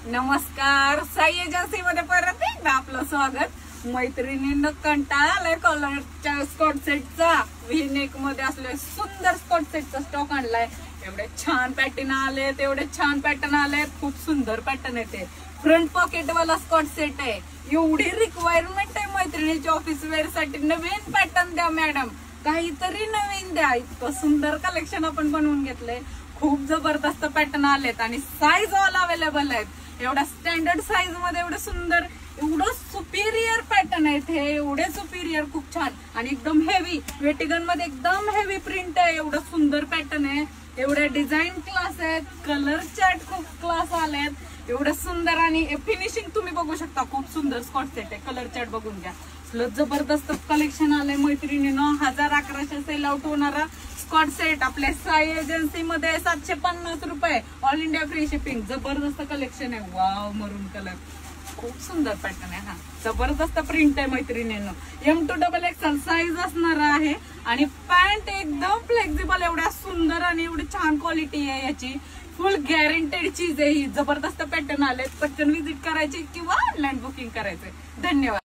नमस्कार, साई एजन्सी मध्ये परत एकदा आपलं स्वागत। मैत्रिणींना कंटाळा आलाय कॉलरच्या स्कॉट सेटचा। व्हीनेक मध्ये असले सुंदर स्कॉट सेटचा स्टॉक आणलाय। एवढे छान पॅटर्न आलेत, एवढे छान पॅटर्न आलेत, खूप सुंदर पॅटर्न येते। फ्रंट पॉकेट वाला स्कॉट सेट आहे। एवढी रिक्वायरमेंट आहे मैत्रिणीच्या ऑफिस वेअर साठी। नवीन पॅटर्न द्या मॅडम, काहीतरी नवीन द्या। इतकं सुंदर कलेक्शन आपण बनवून घेतलंय। खूप जबरदस्त पॅटर्न आलेत आणि साईज ऑल अवेलेबल आहेत। एवढा स्टँडर्ड साईज मध्ये एवढं सुंदर, एवढं सुपिरियर पॅटर्न आहेत हे, एवढे सुपिरियर, खूप छान आणि एकदम हेवी वेटिगन मध्ये एकदम हेवी प्रिंट आहे। एवढं सुंदर पॅटर्न आहे, एवढे डिझाईन क्लास आहेत, कलर चार्ट खूप क्लास आलेत। एवढं सुंदर आणि फिनिशिंग तुम्ही बघू शकता। खूप सुंदर स्कॉट सेट आहे, कलर चार्ट बघून घ्या। जबरदस्त कलेक्शन आलंय मैत्रिणींनो। 1100 सेल आउट होणारा स्कॉट सेट आपल्या साई एजन्सी मध्ये 750 रुपये, ऑल इंडिया फ्री शिपिंग। जबरदस्त कलेक्शन आहे। वाव, मरून कलर, खूप सुंदर पॅटर्न आहे हा। जबरदस्त प्रिंट आहे मैत्रिणींनो। M2XXL साईज असणार आहे आणि पॅन्ट एकदम फ्लेक्झिबल, एवढ्या सुंदर आणि एवढी छान क्वालिटी आहे याची। फुल गॅरंटेड चीज आहे ही। जबरदस्त पॅटर्न आले, पटकन विजिट करायची किंवा ऑनलाईन बुकिंग करायचे। धन्यवाद।